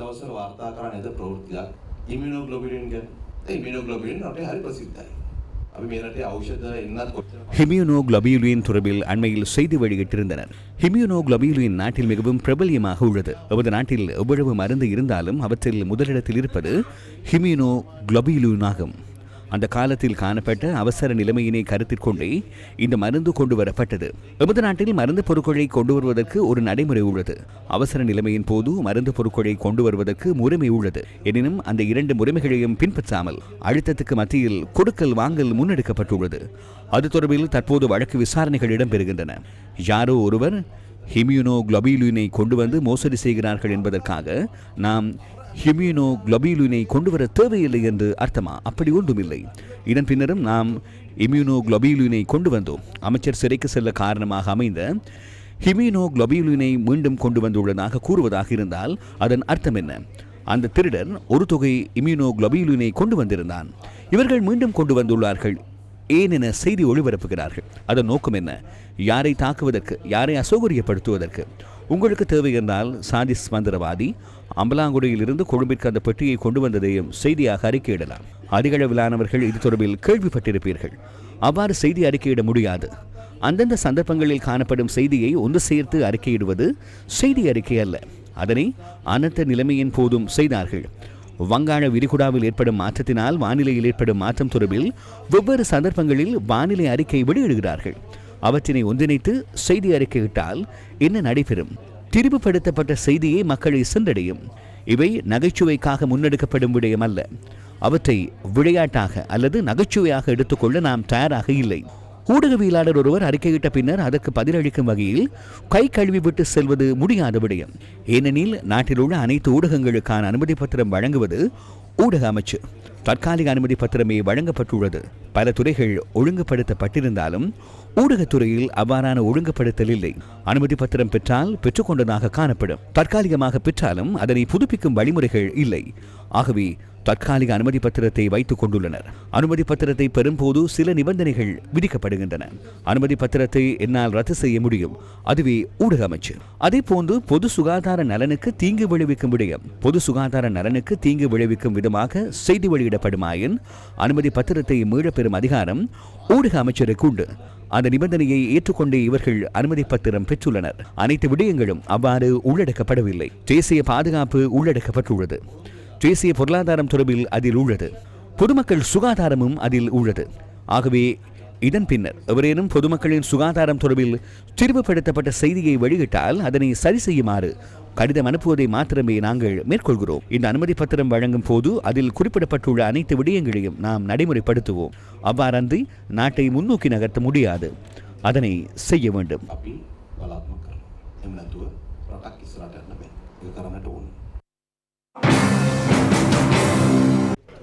දවස්වල වාර්තා කරන ඇද ප්‍රවෘත්තියක් ඉමුනෝග්ලොබියුලින් ගැන. ඒ ඉමුනෝග්ලොබියුලින් අපේ හරි ප්‍රසිද්ධයි. අපි මේ රටේ ඖෂධ එන්නත් කොච්චර ஹிமியூனோகுளோபியூலின் தொடர்பில் அண்மையில் செய்தி வெளியிட்டிருந்தனர். ஹிமியூனோகுளோபியூலின் நாட்டில் மிகவும் பிரபல்யமாக உள்ளது. நமது நாட்டில் எவ்வளவு மருந்து இருந்தாலும் அவற்றில் முதலிடத்தில் இருப்பது ஹிமியூனோகுளோபியூலின் ஆகும். அந்த காலத்தில் காணப்பட்ட அவசர நிலைமையினை கருத்தில் கொண்டே இந்த மருந்து கொண்டு வரப்பட்டது. நமது நாட்டில் மருந்து பொருட்களை கொண்டு வருவதற்கு ஒரு நடைமுறை உள்ளது. அவசர நிலைமையின் போது மருந்து பொருட்களை கொண்டு வருவதற்கு முறைமை உள்ளது. எனினும் அந்த இரண்டு முறைமைகளையும் பின்பற்றாமல் அழுத்தத்துக்கு மத்தியில் கொடுக்கல் வாங்கல் முன்னெடுக்கப்பட்டுள்ளது. அது தொடர்பில் தற்போது வழக்கு விசாரணைகள் இடம்பெறுகின்றன. யாரோ ஒருவர் ஹிமியூனோகுளோபியூலினை கொண்டு வந்து மோசடி செய்கிறார்கள் என்பதற்காக நாம் ஹிமியூனோகுளோபியூலினை கொண்டு வர தேவையில்லை என்று அர்த்தமா? அப்படி ஒன்றுமில்லை. இதன் பின்னரும் நாம் இம்யூனோகுளோபியூலினை கொண்டு வந்தோம். அமைச்சர் சிறைக்கு செல்ல காரணமாக அமைந்த ஹிமியூனோகுளோபியூலினை மீண்டும் கொண்டு வந்துள்ளதாக கூறுவதாக இருந்தால் அதன் அர்த்தம் என்ன? அந்த திருடன் ஒரு தொகை இம்யூனோகுளோபியூலினை கொண்டு வந்திருந்தான். இவர்கள் மீண்டும் கொண்டு வந்துள்ளார்கள் ஏன் என செய்தி ஒளிபரப்புகிறார்கள். அதன் நோக்கம் என்ன? யாரை தாக்குவதற்கு, யாரை அசௌகரியப்படுத்துவதற்கு? உங்களுக்கு தேவை என்றால் சாதிஸ் மந்திரவாதி அம்பலாங்குடியில் இருந்து கொழும்பிற்கு அந்த பெட்டியை கொண்டு வந்ததையும் செய்தியாக அறிக்கையிடலாம். அதிகளவிலானவர்கள் இது தொடர்பில் கேள்விப்பட்டிருப்பீர்கள். அவ்வாறு செய்தி அறிக்கையிட முடியாது. அந்தந்த சந்தர்ப்பங்களில் காணப்படும் செய்தியை ஒன்று சேர்த்து அறிக்கையிடுவது செய்தி அறிக்கை அல்ல. அதனை அனர்த்த நிலைமையின் போதும் செய்தார்கள். வங்காள விரிகுடாவில் ஏற்படும் மாற்றத்தினால் வானிலையில் ஏற்படும் மாற்றம் தொடர்பில் வெவ்வேறு சந்தர்ப்பங்களில் வானிலை அறிக்கை வெளியிடுகிறார்கள். அவற்றினை ஒன்றிணைத்து செய்தி அறிக்கையிட்டால் என்ன நடைபெறும்? திரிவுபடுத்தப்பட்ட செய்தியை மக்களை சென்றடையும். இவை நகைச்சுவைக்காக முன்னெடுக்கப்படும் விடயம் அல்ல. அவற்றை விளையாட்டாக அல்லது நகைச்சுவையாக எடுத்துக்கொள்ள நாம் தயாராக இல்லை. ஊடகவியலாளர் ஒருவர் அறிக்கையிட்ட பின்னர் அதற்கு பதிலளிக்கும் வகையில் கை கழுவி விட்டு செல்வது முடியாத விடயம். ஏனெனில் நாட்டில் உள்ள அனைத்து ஊடகங்களுக்கான அனுமதி பத்திரம் வழங்குவது ஊடக அமைச்சு. தற்காலிக அனுமதி பத்திரமே வழங்கப்பட்டுள்ளது. பல துறைகள் ஒழுங்குபடுத்தப்பட்டிருந்தாலும் ஊடகத்துறையில் அவ்வாறான ஒழுங்குபடுத்தல் இல்லை. அனுமதி பத்திரம் பெற்றால் பெற்றுக்கொண்டதாக காணப்படும். தற்காலிகமாக பெற்றாலும் அதனை புதுப்பிக்கும் வழிமுறைகள் இல்லை. ஆகவே தற்காலிக அனுமதி பத்திரத்தை வைத்துக் கொண்டுள்ளனர். அனுமதி பத்திரத்தை பெறும்போது சில நிபந்தனைகள் விதிக்கப்படுகின்றன. அனுமதி பத்திரத்தை என்னால் ரத்து செய்ய முடியும். அதுவே ஊடக அமைச்சு. அதே போன்று பொது சுகாதார நலனுக்கு தீங்கு விளைவிக்கும் விடயம், பொது சுகாதார நலனுக்கு தீங்கு விளைவிக்கும் விதமாக செய்தி வெளியிடப்படுமாயின் அனுமதி பத்திரத்தை மீளப்பெறும் அதிகாரம் ஊடக அமைச்சருக்கு உண்டு. அந்த நிபந்தனையை ஏற்றுக்கொண்டே இவர்கள் அனுமதி பத்திரம் பெற்றுள்ளனர். அனைத்து விடயங்களும் அவ்வாறு உள்ளடக்கப்படவில்லை. தேசிய பாதுகாப்பு உள்ளடக்கப்பட்டுள்ளது. தேசிய பொருளாதாரம் தொடர்பில் அதில் உள்ளது. பொதுமக்கள் சுகாதாரமும் அதில் உள்ளது. ஆகவே இதன் பின்னர் எவரேனும் பொதுமக்களின் சுகாதாரம் தொடர்பில் திரிவுபடுத்தப்பட்ட செய்தியை வெளியிட்டால் அதனை சரி செய்யுமாறு கடிதம் அனுப்புவதை மாத்திரமே நாங்கள் மேற்கொள்கிறோம். இந்த அனுமதி பத்திரம் வழங்கும் போது அதில் குறிப்பிடப்பட்டுள்ள அனைத்து விடயங்களையும் நாம் நடைமுறைப்படுத்துவோம். அவ்வாறன்றி நாட்டை முன்னோக்கி நகர்த்த முடியாது. அதனை செய்ய வேண்டும்.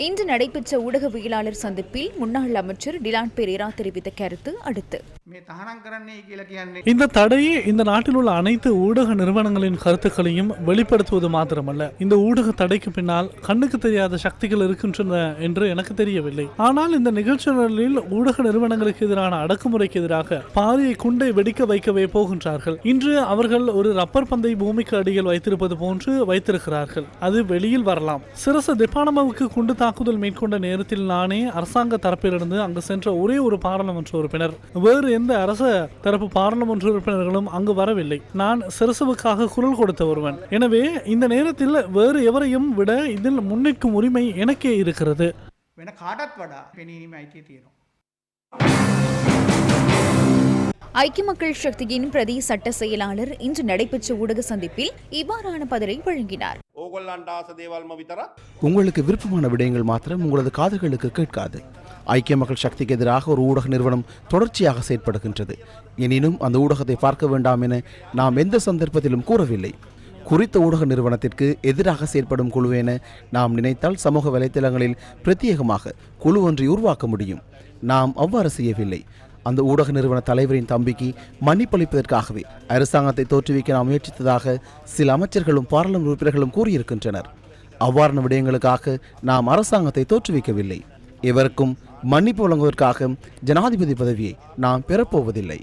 இன்று நடைபெற்ற ஊடகவியலாளர் சந்திப்பில் முன்னாள் அமைச்சர் டிலான் பெரேரா தெரிவித்த கருத்து அடுத்து. இந்த தடையை இந்த நாட்டில் உள்ள அனைத்து ஊடக நிறுவனங்களின் கருத்துக்களையும் வெளிப்படுத்துவது மாத்திரமல்ல, இந்த ஊடக தடைக்கு பின்னால் கண்ணுக்கு தெரியாத சக்திகள் இருக்கின்றன என்று எனக்கு தெரியவில்லை. ஆனால் இந்த நிகழ்ச்சிகளில் ஊடக நிறுவனங்களுக்கு எதிரான அடக்குமுறைக்கு எதிராக பாரிய குண்டை வெடிக்க வைக்கவே போகின்றார்கள். இன்று அவர்கள் ஒரு ரப்பர் பந்தை பூமிக்கு அடியில் வைத்திருப்பது போன்று வைத்திருக்கிறார்கள். அது வெளியில் வரலாம். சிரச திப்பானமாவுக்கு குண்டு தாக்குதல் மேற்கொண்ட நேரத்தில் நானே அரசாங்க தரப்பிலிருந்து அங்கு சென்ற ஒரே ஒரு பாராளுமன்ற உறுப்பினர், வேறு எந்த அரச தரப்பு பாராளுமன்ற உறுப்பினர்களும் அங்கு வரவில்லை. நான் சிரசுவுக்காக குரல் கொடுத்த ஒருவன். எனவே இந்த நேரத்தில் வேறு எவரையும் விட இதில் முன்னிற்கும் உரிமை எனக்கே இருக்கிறது. ஐக்கிய மக்கள் சக்தியின் பிரதி சட்ட செயலாளர் இன்று நடைபெற்ற ஊடக சந்திப்பில் இவ்வாறான பதிலை வழங்கினார். உங்களுக்கு விருப்பமான விடயங்கள் மாத்திரம் உங்களது காதுகளுக்கு கேட்காது. ஐக்கிய மக்கள் சக்திக்கு எதிராக ஒரு ஊடக நிறுவனம் தொடர்ச்சியாக செயற்படுகின்றது. எனினும் அந்த ஊடகத்தை பார்க்க வேண்டாம் என நாம் எந்த சந்தர்ப்பத்திலும் கூறவில்லை. குறித்த ஊடக நிறுவனத்திற்கு எதிராக செயற்படும் குழு என நாம் நினைத்தால் சமூக வலைத்தளங்களில் பிரத்யேகமாக குழு ஒன்றை உருவாக்க முடியும். நாம் அவ்வாறு செய்யவில்லை. அந்த ஊடக நிறுவன தலைவரின் தம்பிக்கு மன்னிப்பளிப்பதற்காகவே அரசாங்கத்தை தோற்றுவிக்க நாம் முயற்சித்ததாக சில அமைச்சர்களும் பாராளுமன்ற உறுப்பினர்களும் கூறியிருக்கின்றனர். அவ்வாறான விடயங்களுக்காக நாம் அரசாங்கத்தை தோற்றுவிக்கவில்லை. இவருக்கும் மன்னிப்பு வழங்குவதற்காக ஜனாதிபதி பதவியை நாம் பெறப்போவதில்லை.